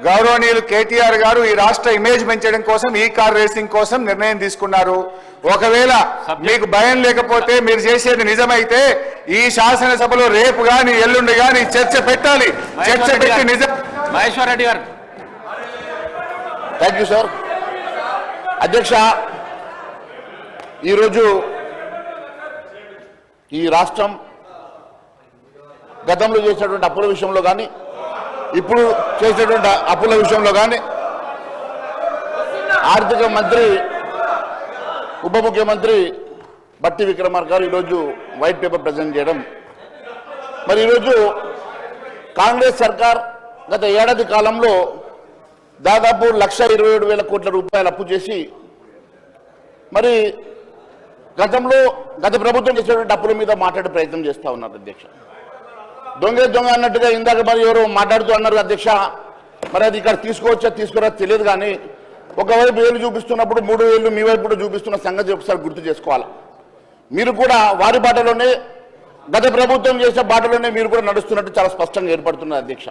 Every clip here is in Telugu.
గౌరవనీయులు కేటీఆర్ గారు ఈ రాష్ట్ర ఇమేజ్ పెంచడం కోసం ఈ కార్ రేసింగ్ కోసం నిర్ణయం తీసుకున్నారు. ఒకవేళ మీకు భయం లేకపోతే మీరు చేసేది నిజమైతే ఈ శాసనసభలో రేపు గాని ఎల్లుండి గాని చర్చ పెట్టాలి. చర్చ పెట్టి నిజం. మహేశ్వర్ రెడ్డి గారు. Thank you sir. అధ్యక్ష, ఈరోజు ఈ రాష్ట్రం గతంలో చేసినటువంటి అప్పుల విషయంలో కానీ ఇప్పుడు చేసేటువంటి అప్పుల విషయంలో కానీ ఆర్థిక మంత్రి ఉప ముఖ్యమంత్రి బట్టి విక్రమార్క గారు ఈరోజు వైట్ పేపర్ ప్రజెంట్ చేయడం, మరి ఈరోజు కాంగ్రెస్ సర్కార్ గత ఏడాది కాలంలో దాదాపు 1,27,000 కోట్ల రూపాయలు అప్పు చేసి మరి గత ప్రభుత్వం చేసేటువంటి అప్పుల మీద మాట్లాడే ప్రయత్నం చేస్తూ ఉన్నారు అధ్యక్ష. దొంగ అన్నట్టుగా ఇందాక మరి ఎవరు మాట్లాడుతూ అన్నారు అధ్యక్ష. మరి అది ఇక్కడ తీసుకోవచ్చా తీసుకురా తెలియదు, కానీ ఒకవైపు వేలు చూపిస్తున్నప్పుడు 3 వేలు మీ వైపు కూడా చూపిస్తున్న సంగతి ఒకసారి గుర్తు చేసుకోవాలి. మీరు కూడా వారి బాటలోనే గత ప్రభుత్వం చేసే బాటలోనే మీరు కూడా నడుస్తున్నట్టు చాలా స్పష్టంగా ఏర్పడుతున్నారు అధ్యక్ష.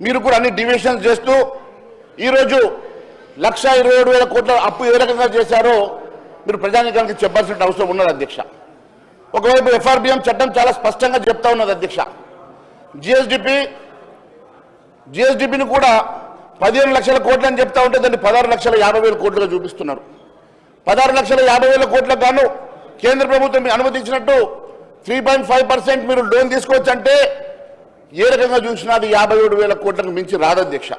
మీరు కూడా అన్ని డివిజన్స్ చేస్తూ ఈరోజు 1,27,000 కోట్ల అప్పు ఏ రకంగా చేశారో మీరు ప్రజానీకానికి చెప్పాల్సిన అవసరం ఉన్నది అధ్యక్ష. ఒకవైపు FRBM చట్టం చాలా స్పష్టంగా చెప్తా ఉన్నది అధ్యక్ష. జిఎస్డిపిని కూడా 15 లక్షల కోట్లు అని చెప్తా ఉంటే దాన్ని 16,50,000 కోట్లుగా చూపిస్తున్నారు. 16,50,000 కోట్లకు గాను కేంద్ర ప్రభుత్వం అనుమతించినట్టు 3.5% మీరు లోన్ తీసుకోవచ్చు అంటే ఏ రకంగా చూసినా అది 57,000 కోట్లకు మించి రాదు అధ్యక్ష.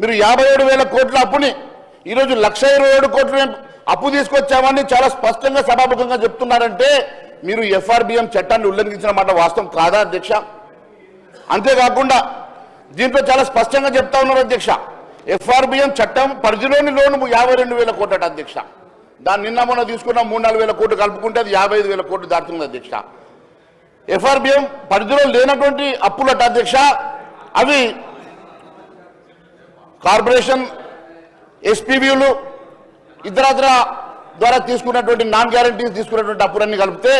మీరు 57,000 కోట్ల అప్పుని ఈరోజు 1,27,000 కోట్లు అప్పు తీసుకొచ్చామని చాలా స్పష్టంగా సభాముఖంగా చెప్తున్నారంటే మీరు FRBM చట్టాన్ని ఉల్లంఘించిన మాట వాస్తవం కాదా అధ్యక్ష? అంతేకాకుండా దీంట్లో చాలా స్పష్టంగా చెప్తా ఉన్నారు అధ్యక్ష. FRBM చట్టం పరిధిలోని లోను 52,000 కోట్లట అధ్యక్ష. దాన్ని నిన్న మొన్న తీసుకున్న 3-4 కోట్లు కలుపుకుంటే అది 55,000 కోట్లు దాటుతుంది అధ్యక్ష. FRBM పరిధిలో లేనటువంటి అప్పులట అధ్యక్ష. అవి కార్పొరేషన్, SPVలు, ఇతరత్ర ద్వారా తీసుకున్నటువంటి నాన్ గ్యారంటీస్ తీసుకున్నటువంటి అప్పులన్నీ కలిపితే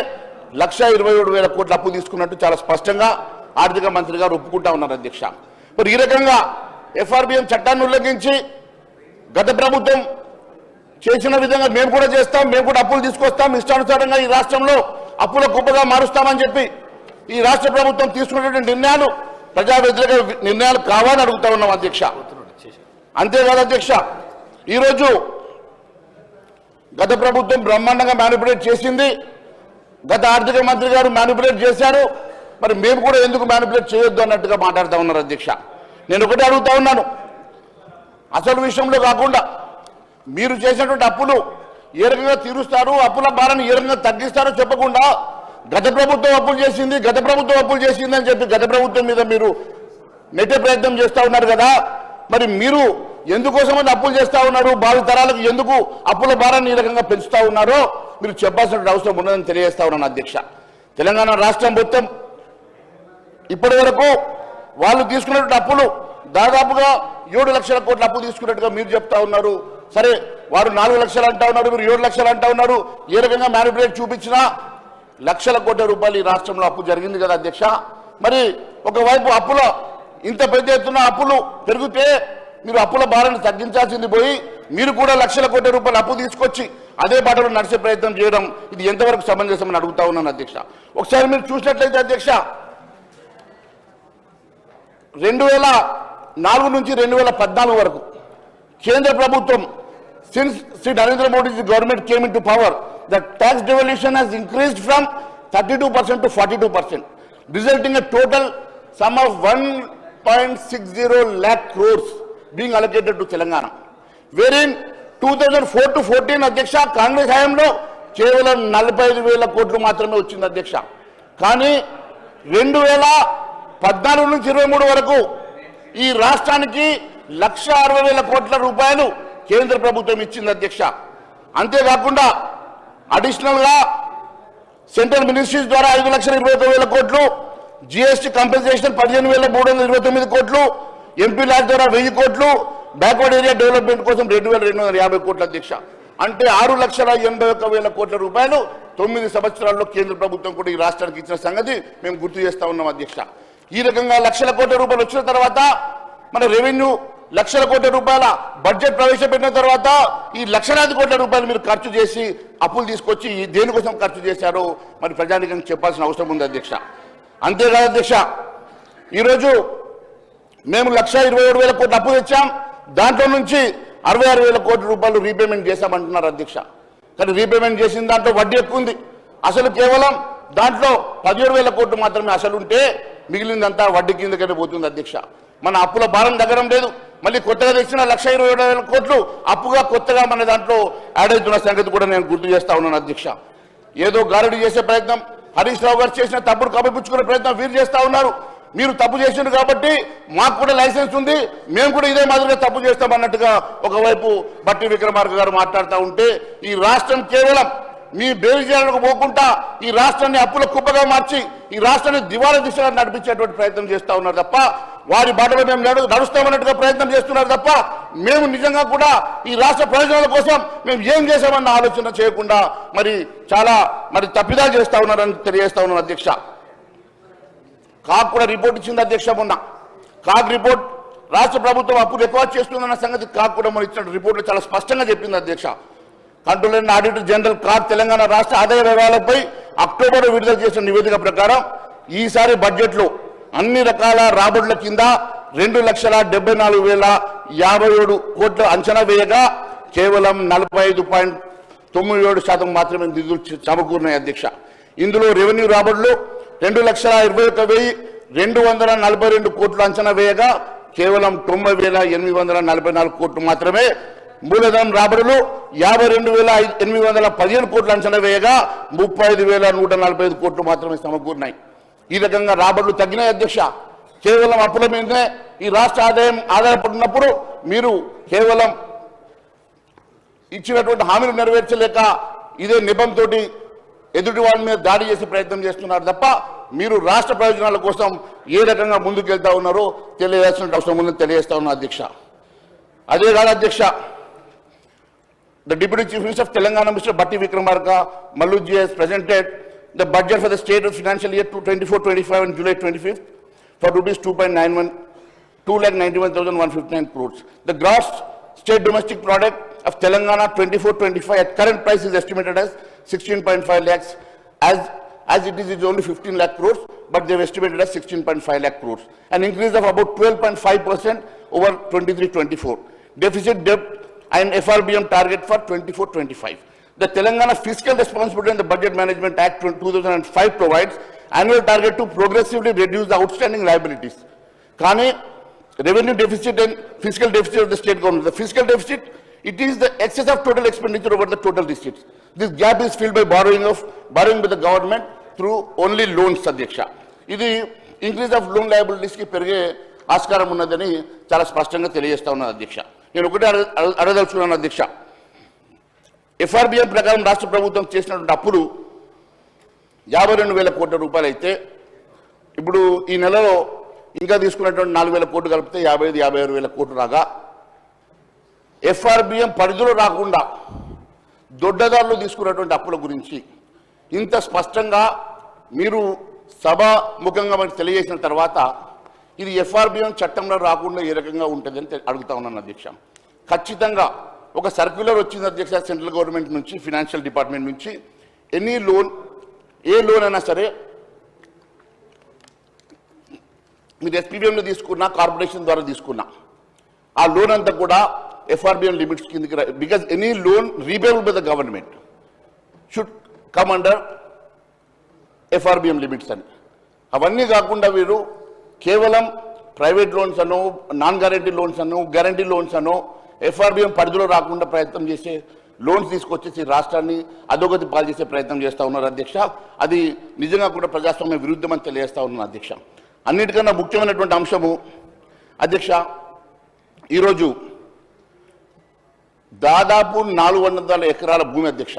1,27,000 కోట్ల అప్పు తీసుకున్నట్టు చాలా స్పష్టంగా ఆర్థిక మంత్రి గారు ఒప్పుకుంటా ఉన్నారు అధ్యక్ష. మరి ఈ రకంగా FRBM చట్టాన్ని ఉల్లంఘించి గత ప్రభుత్వం చేసిన విధంగా మేము కూడా చేస్తాం, మేము కూడా అప్పులు తీసుకొస్తాం, ఇష్టానుసారంగా ఈ రాష్ట్రంలో అప్పుల కుప్పగా మారుస్తామని చెప్పి ఈ రాష్ట్ర ప్రభుత్వం తీసుకున్నటువంటి నిర్ణయాలు ప్రజా వ్యతిరేక నిర్ణయాలు కావాలని అడుగుతా ఉన్నాం అధ్యక్ష. అంతేకాదు అధ్యక్ష, ఈరోజు గత ప్రభుత్వం బ్రహ్మాండంగా మ్యానిపులేట్ చేసింది, గత ఆర్థిక మంత్రి గారు మ్యానిపులేట్ చేశారు, మరి మేము కూడా ఎందుకు మ్యానిపులేట్ చేయొద్దు అన్నట్టుగా మాట్లాడుతూ ఉన్నారు అధ్యక్ష. నేను ఒకటే అడుగుతా ఉన్నాను, అసలు విషయంలో కాకుండా మీరు చేసినటువంటి అప్పులు ఏ రకంగా తీరుస్తారు, అప్పుల భారాన్ని ఏ రకంగా తగ్గిస్తారో చెప్పకుండా గత ప్రభుత్వం అప్పులు చేసింది అని చెప్పి గత ప్రభుత్వం మీద మీరు నెట్టే ప్రయత్నం చేస్తూ ఉన్నారు కదా. మరి మీరు ఎందుకోసమని అప్పులు చేస్తూ ఉన్నారు, భావి తరాలకు ఎందుకు అప్పుల భారాన్ని ఈ రకంగా పెంచుతూ ఉన్నారో మీరు చెప్పాల్సిన అవసరం ఉన్నదని తెలియజేస్తా ఉన్నాను అధ్యక్ష. తెలంగాణ రాష్ట్రం మొత్తం ఇప్పటి వరకు వాళ్ళు తీసుకున్నటువంటి అప్పులు దాదాపుగా 7 లక్షల కోట్ల అప్పు తీసుకున్నట్టుగా మీరు చెప్తా ఉన్నారు. సరే, వారు 4 లక్షలు అంటా ఉన్నారు, మీరు 7 లక్షలు అంటా ఉన్నారు. ఏ రకంగా మ్యానిపులేట్ చూపించినా 1,00,000 కోట్ల రూపాయలు ఈ రాష్ట్రంలో అప్పు జరిగింది కదా అధ్యక్ష. మరి ఒకవైపు అప్పుల ఇంత పెద్ద ఎత్తున అప్పులు పెరిగితే మీరు అప్పుల భారాన్ని తగ్గించాల్సింది పోయి మీరు కూడా 1,00,000 కోట్ల రూపాయలు అప్పు తీసుకొచ్చి అదే బాటలో నడిచే ప్రయత్నం చేయడం ఇది ఎంతవరకు సమంజసమని అడుగుతా ఉన్నాను అధ్యక్ష. ఒకసారి మీరు చూసినట్లయితే అధ్యక్ష, 2004 నుంచి 2014 వరకు కేంద్ర ప్రభుత్వం since Sri Narendra Modi's government came into power, the tax devolution has increased from 32% to 42%, resulting in a total sum of 1.60 lakh crores being allocated to Telangana, wherein 2004 to 14 అధ్యక్ష కాంగ్రెస్ హయాంలో కేవలం 45,000 కోట్లు మాత్రమే వచ్చింది అధ్యక్ష. కానీ 2014 నుంచి 23 వరకు ఈ రాష్ట్రానికి 1,60,000 కోట్ల రూపాయలు కేంద్ర ప్రభుత్వం ఇచ్చింది అధ్యక్ష. అంతేకాకుండా అడిషనల్గా సెంట్రల్ మినిస్ట్రీస్ ద్వారా 5,29,000 కోట్లు, GST కంపెన్సేషన్ 15,329 కోట్లు, MP ల్యాక్ ద్వారా 1,000 కోట్లు, బ్యాక్వర్డ్ ఏరియా డెవలప్మెంట్ కోసం 2,250 కోట్ల అధ్యక్ష. అంటే 6,81,000 కోట్ల రూపాయలు 9 సంవత్సరాల్లో కేంద్ర ప్రభుత్వం కూడా ఈ రాష్ట్రానికి ఇచ్చిన సంగతి మేము గుర్తు చేస్తా ఉన్నాం అధ్యక్ష. ఈ రకంగా లక్షల కోట్ల రూపాయలు వచ్చిన తర్వాత మన రెవెన్యూ లక్షల కోట్ల రూపాయల బడ్జెట్ ప్రవేశపెట్టిన తర్వాత ఈ లక్షలాది కోట్ల రూపాయలు మీరు ఖర్చు చేసి అప్పులు తీసుకొచ్చి దేనికోసం ఖర్చు చేశారో మరి ప్రజానికం చెప్పాల్సిన అవసరం ఉంది అధ్యక్ష. అంతేకాదు అధ్యక్ష, ఈరోజు మేము 1,27,000 కోట్ల అప్పు తెచ్చాం, దాంట్లో నుంచి 66,000 కోట్ల రూపాయలు రీపేమెంట్ చేశామంటున్నారు అధ్యక్ష. కానీ రీపేమెంట్ చేసిన దాంట్లో వడ్డీ ఎక్కువ ఉంది. అసలు కేవలం దాంట్లో 17,000 కోట్లు మాత్రమే అసలు ఉంటే మిగిలిందంతా వడ్డీ కిందకనే పోతుంది అధ్యక్ష. మన అప్పుల భారం తగ్గడం లేదు. మళ్ళీ కొత్తగా తెచ్చిన 1,27,000 కోట్లు అప్పుగా కొత్తగా మన దాంట్లో యాడ్ అవుతున్న సంగతి కూడా నేను గుర్తు చేస్తా ఉన్నాను అధ్యక్ష. ఏదో గారడి చేసే ప్రయత్నం, హరీష్ రావు గారు చేసిన తప్పుడు కప్పిపుచ్చుకునే ప్రయత్నం వీరు చేస్తా ఉన్నారు. మీరు తప్పు చేసిండ్రు కాబట్టి మాకు కూడా లైసెన్స్ ఉంది, మేము కూడా ఇదే మాదిరిగా తప్పు చేస్తామన్నట్టుగా ఒకవైపు బట్టి విక్రమార్క గారు మాట్లాడుతూ ఉంటే, ఈ రాష్ట్రం కేవలం మీ బేరిజాలకు పోకుండా ఈ రాష్ట్రాన్ని అప్పుల కుప్పగా మార్చి ఈ రాష్ట్రాన్ని దివాళా దిశగా నడిపించేటువంటి ప్రయత్నం చేస్తూ ఉన్నారు తప్ప, వారి బాటలో మేము నడుస్తామన్నట్టుగా ప్రయత్నం చేస్తున్నారు తప్ప, మేము నిజంగా కూడా ఈ రాష్ట్ర ప్రయోజనాల కోసం మేము ఏం చేశామన్న ఆలోచన చేయకుండా చాలా తప్పిదాలు చేస్తూ ఉన్నారని తెలియజేస్తా ఉన్నాను అధ్యక్ష. కాగ్ కూడా రిపోర్ట్ ఇచ్చింది అధ్యక్ష. మొన్న కాగ్ రిపోర్ట్ రాష్ట్ర ప్రభుత్వం అప్పులు ఎక్కువ చేస్తుందన్న సంగతి కాగ్ కూడా మనం ఇచ్చిన రిపోర్ట్లో చాలా స్పష్టంగా చెప్పింది అధ్యక్ష. Controller and auditor general CAG Telangana రాష్ట్ర ఆదాయ వ్యవహారాలపై అక్టోబర్ విడుదల చేసిన నివేదిక ప్రకారం ఈసారి బడ్జెట్లో అన్ని రకాల రాబడుల కింద 2,74,057 కోట్ల అంచనా వేయగా కేవలం 45.97% మాత్రమే నిధులు సమకూరినాయి అధ్యక్ష. ఇందులో రెవెన్యూ రాబడులు 2,21,242 కోట్లు అంచనా వేయగా కేవలం 90,844 కోట్లు మాత్రమే, మూలధనం రాబడులు 52,815 కోట్లు అంచనా వేయగా 35,145 కోట్లు మాత్రమే సమకూరినాయి. ఈ రకంగా రాబడులు తగ్గినాయి అధ్యక్ష. కేవలం అప్పుల మీదనే ఈ రాష్ట్ర ఆదాయం ఆధారపడినప్పుడు మీరు కేవలం ఇచ్చినటువంటి హామీలు నెరవేర్చలేక ఇదే నిబంతో ఎదుటి వాళ్ళ మీద దాడి చేసే ప్రయత్నం చేస్తున్నారు తప్ప, మీరు రాష్ట్ర ప్రయోజనాల కోసం ఏ రకంగా ముందుకెళ్తా ఉన్నారో తెలియాల్సిన అవసరం ఉందని తెలియజేస్తా ఉన్నా అధ్యక్ష. అదే కాదు అధ్యక్ష, the Deputy Chief Minister of Telangana, Mr. Batti Vikramarka Malluji, has presented the budget for the state of financial year 24-25 on July 25th for rupees 2,91,159 crores. The gross state domestic product of Telangana 24-25 at current price is estimated as 16.5 lakhs, as it is only 15 lakh crores, but they have estimated as 16.5 lakh crores, an increase of about 12.5% over 23-24. Deficit debt and FRBM target for 24-25. The Telangana Fiscal Responsibility and the Budget Management Act 2005 provides annual target to progressively reduce the outstanding liabilities. Kane revenue deficit and fiscal deficit of the state government. The fiscal deficit, it is the excess of total expenditure over the total receipts. This gap is filled by borrowing by the government through only loans, Adhyaksha. This increase of loan liabilities ki perige ఆస్కారం ఉన్నదని చాలా స్పష్టంగా తెలియజేస్తా ఉన్నాను అధ్యక్ష. నేను ఒకటే అడగదలుచుకున్నాను అధ్యక్ష, FRBM ప్రకారం రాష్ట్ర ప్రభుత్వం చేసినటువంటి అప్పులు 52,000 కోట్ల రూపాయలు అయితే, ఇప్పుడు ఈ నెలలో ఇంకా తీసుకున్నటువంటి 4,000 కోట్లు కలిపితే 55,000 కోట్లు రాగా, FRBM పరిధిలో రాకుండా దొడ్డదారులు తీసుకున్నటువంటి అప్పుల గురించి ఇంత స్పష్టంగా మీరు సభాముఖంగా మనకు తెలియజేసిన తర్వాత, ఇది FRBM చట్టంలో రాకుండా ఏ రకంగా ఉంటుందని అడుగుతా ఉన్నాను అధ్యక్ష. ఖచ్చితంగా ఒక సర్క్యులర్ వచ్చింది అధ్యక్ష సెంట్రల్ గవర్నమెంట్ నుంచి, ఫైనాన్షియల్ డిపార్ట్మెంట్ నుంచి, ఎనీ లోన్ ఏ లోన్ అయినా సరే మీరు SPBMలో తీసుకున్నా కార్పొరేషన్ ద్వారా తీసుకున్నా ఆ లోన్ అంతా కూడా FRBM లిమిట్స్ కిందకి రా, because any loan repayable by the government should come under FRBM limits అని. అవన్నీ కాకుండా వీరు కేవలం ప్రైవేట్ లోన్స్ అనో, నాన్ గ్యారంటీ లోన్స్ అనో, గ్యారంటీ లోన్స్ అనో FRBM పరిధిలో రాకుండా ప్రయత్నం చేసే లోన్స్ తీసుకొచ్చేసి రాష్ట్రాన్ని అధోగతి పాలు చేసే ప్రయత్నం చేస్తూ ఉన్నారు అధ్యక్ష. అది నిజంగా కూడా ప్రజాస్వామ్య విరుద్ధం అని తెలియజేస్తా ఉన్నాను అధ్యక్ష. అన్నిటికన్నా ముఖ్యమైనటువంటి అంశము అధ్యక్ష, ఈరోజు దాదాపు 400 ఎకరాల భూమి అధ్యక్ష,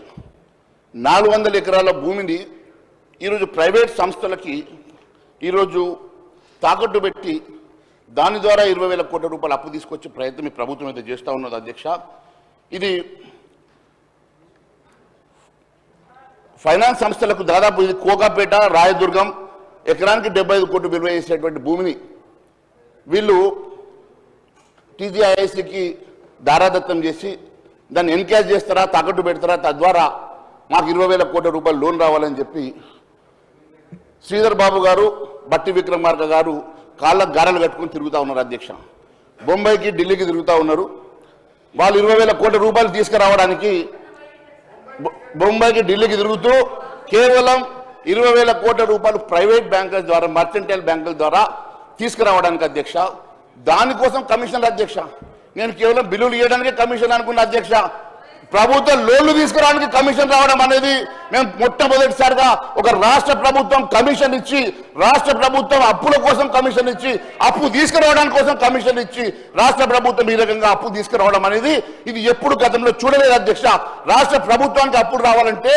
400 ఎకరాల భూమిని ఈరోజు ప్రైవేట్ సంస్థలకి ఈరోజు తాకట్టు పెట్టి దాని ద్వారా 20,000 కోట్ల రూపాయలు అప్పు తీసుకొచ్చే ప్రయత్నం ఈ ప్రభుత్వం అయితే చేస్తూ ఉన్నది అధ్యక్ష. ఇది ఫైనాన్స్ సంస్థలకు దాదాపు ఇది కోకాపేట, రాయదుర్గం ఎకరానికి 75 కోట్లు విలువ చేసేటువంటి భూమిని వీళ్ళు టీజీఐఐసికి దారాదత్తం చేసి దాన్ని ఎన్కాష్ చేస్తారా, తాకట్టు పెడతారా, తద్వారా మాకు 20,000 కోట్ల రూపాయలు లోన్ రావాలని చెప్పి శ్రీధర్ బాబు గారు, బట్టి విక్రమార్క గారు కాళ్ళకు గారెలు కట్టుకుని తిరుగుతూ ఉన్నారు అధ్యక్ష. బొంబాయికి, ఢిల్లీకి తిరుగుతూ ఉన్నారు. వాళ్ళు 20,000 కోట్ల రూపాయలు తీసుకురావడానికి బొంబాయికి, ఢిల్లీకి తిరుగుతూ కేవలం 20,000 కోట్ల రూపాయలు ప్రైవేట్ బ్యాంకుల ద్వారా, మర్చెంటైల్ బ్యాంకుల ద్వారా తీసుకురావడానికి అధ్యక్ష. దానికోసం కమిషన్లు అధ్యక్ష. నేను కేవలం బిల్లులు ఇవ్వడానికి కమిషన్ అనుకున్న అధ్యక్ష. ప్రభుత్వం లోన్లు తీసుకురావడానికి కమిషన్ రావడం అనేది మేము మొట్టమొదటిసారిగా ఒక రాష్ట్ర ప్రభుత్వం కమిషన్ ఇచ్చి, రాష్ట్ర ప్రభుత్వం అప్పుల కోసం కమిషన్ ఇచ్చి, అప్పు తీసుకురావడానికి కోసం కమిషన్ ఇచ్చి రాష్ట్ర ప్రభుత్వం ఈ రకంగా అప్పు తీసుకురావడం అనేది ఇది ఎప్పుడు గతంలో చూడలేదు అధ్యక్ష. రాష్ట్ర ప్రభుత్వానికి అప్పులు రావాలంటే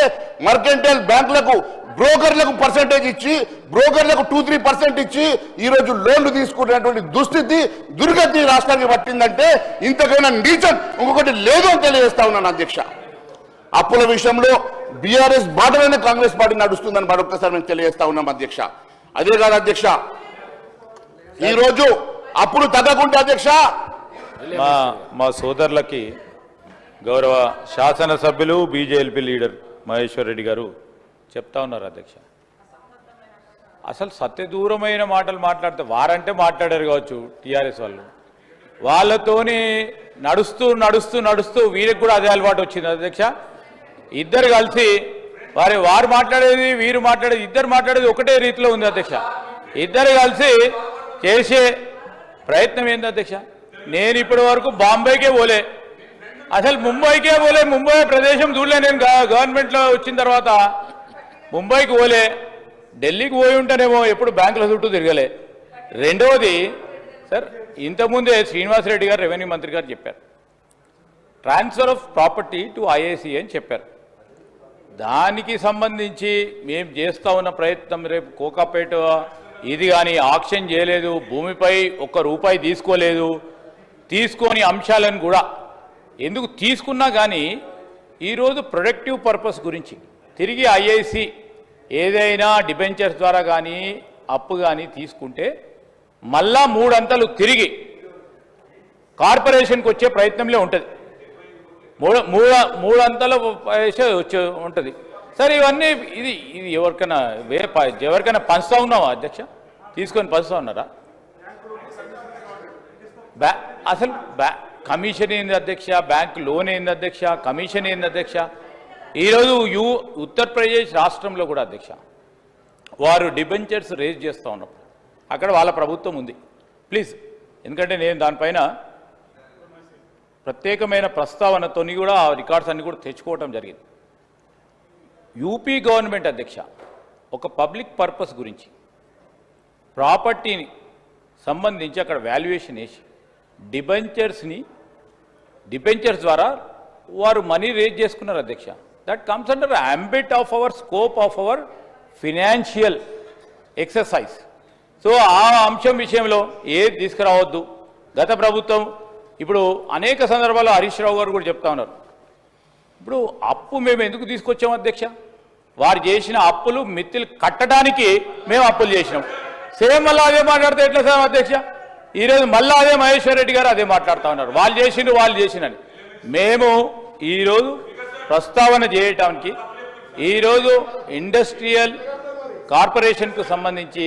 మర్కెంటైల్ బ్యాంకులకు, బ్రోకర్లకు పర్సెంటేజ్ ఇచ్చి, బ్రోకర్లకు 2-3% ఇచ్చి ఈ రోజు లోన్లు తీసుకునేటువంటి దుస్థితి, దుర్గతి రాష్ట్రానికి పట్టిందంటే ఇంతకైనా నీచం ఇంకొకటి లేదు అని తెలియజేస్తా ఉన్నాను అధ్యక్ష. అప్పుల విషయంలో బీఆర్ఎస్ బాటలోనే కాంగ్రెస్ పార్టీ నడుస్తుందని మరొకసారి మేము తెలియజేస్తా ఉన్నాం అధ్యక్ష. అదే కాదు అధ్యక్ష, ఈ రోజు అప్పులు తగ్గకుంటే అధ్యక్ష, మా సోదరులకి గౌరవ శాసనసభ్యులు బీజేపీ లీడర్ మహేశ్వర్ రెడ్డి గారు చెప్తా ఉన్నారు అధ్యక్ష. అసలు సత్యదూరమైన మాటలు మాట్లాడితే వారంటే మాట్లాడారు కావచ్చు టీఆర్ఎస్ వాళ్ళు. వాళ్ళతోని నడుస్తూ నడుస్తూ నడుస్తూ వీరికి కూడా అదే అలవాటు వచ్చింది అధ్యక్ష. ఇద్దరు కలిసి వారు మాట్లాడేది, వీరు మాట్లాడేది, ఇద్దరు మాట్లాడేది ఒకటే రీతిలో ఉంది అధ్యక్ష. ఇద్దరు కలిసి చేసే ప్రయత్నం ఏంది అధ్యక్ష? నేను ఇప్పటి వరకు బాంబేకే పోలే, అసలు ముంబైకే పోలే. ముంబై ప్రదేశం చూడలే నేను. గవర్నమెంట్లో వచ్చిన తర్వాత ముంబైకి పోలే, ఢిల్లీకి పోయి ఉంటానేమో, ఎప్పుడు బ్యాంకుల చుట్టూ తిరగలే. రెండవది సార్, ఇంతకుముందే శ్రీనివాసరెడ్డి గారు రెవెన్యూ మంత్రి గారు చెప్పారు, transfer of property to IIC అని చెప్పారు. దానికి సంబంధించి మేము చేస్తూ ఉన్న ప్రయత్నం, రేపు కోకాపేట ఇది కానీ ఆక్షన్ చేయలేదు, భూమిపై ₹1 తీసుకోలేదు, తీసుకొని అంశాలను కూడా ఎందుకు తీసుకున్నా కానీ ఈరోజు ప్రొడక్టివ్ పర్పస్ గురించి తిరిగి ఐఐసి ఏదైనా డిబెంచర్స్ ద్వారా కానీ అప్పు కానీ తీసుకుంటే మళ్ళా 3 అంతలు తిరిగి కార్పొరేషన్కి వచ్చే ప్రయత్నంలో ఉంటుంది. మూడు అంతలు వచ్చే ఉంటుంది. సరే, ఇవన్నీ ఇది ఎవరికైనా పంచుతా ఉన్నావా అధ్యక్ష? తీసుకొని పంచుతా ఉన్నారా? అసలు కమిషన్ ఏంది అధ్యక్ష? బ్యాంక్ లోన్ ఏంది అధ్యక్ష? కమిషన్ ఏంది అధ్యక్ష? ఈరోజు ఉత్తరప్రదేశ్ రాష్ట్రంలో కూడా అధ్యక్ష వారు డిబెంచర్స్ రేజ్ చేస్తూ ఉన్నప్పుడు అక్కడ వాళ్ళ ప్రభుత్వం ఉంది. ప్లీజ్, ఎందుకంటే నేను దానిపైన ప్రత్యేకమైన ప్రస్తావనతో కూడా ఆ రికార్డ్స్ అన్ని కూడా తెచ్చుకోవటం జరిగింది. యూపీ గవర్నమెంట్ అధ్యక్ష ఒక పబ్లిక్ పర్పస్ గురించి ప్రాపర్టీని సంబంధించి అక్కడ వాల్యుయేషన్ వేసి డిబెంచర్స్ ద్వారా వారు మనీ రేజ్ చేసుకున్నారు అధ్యక్ష. That comes under ambit of our scope of our financial exercise. So ఆ అంశం విషయంలో ఏది తీసుకురావద్దు. గత ప్రభుత్వం ఇప్పుడు అనేక సందర్భాల్లో హరీష్ రావు గారు కూడా చెప్తా ఉన్నారు. ఇప్పుడు అప్పు మేము ఎందుకు తీసుకొచ్చాం అధ్యక్ష? వారు చేసిన అప్పులు మిత్తులు కట్టడానికి మేము అప్పులు చేసినాం. సేమ్ మళ్ళీ అదే మాట్లాడితే ఎట్లా సార్ అధ్యక్ష? ఈరోజు మళ్ళీ అదే మహేశ్వర్ రెడ్డి గారు అదే మాట్లాడుతూ ఉన్నారు, వాళ్ళు చేసినని. మేము ఈరోజు ప్రస్తావన చేయటానికి ఈరోజు ఇండస్ట్రియల్ కార్పొరేషన్కు సంబంధించి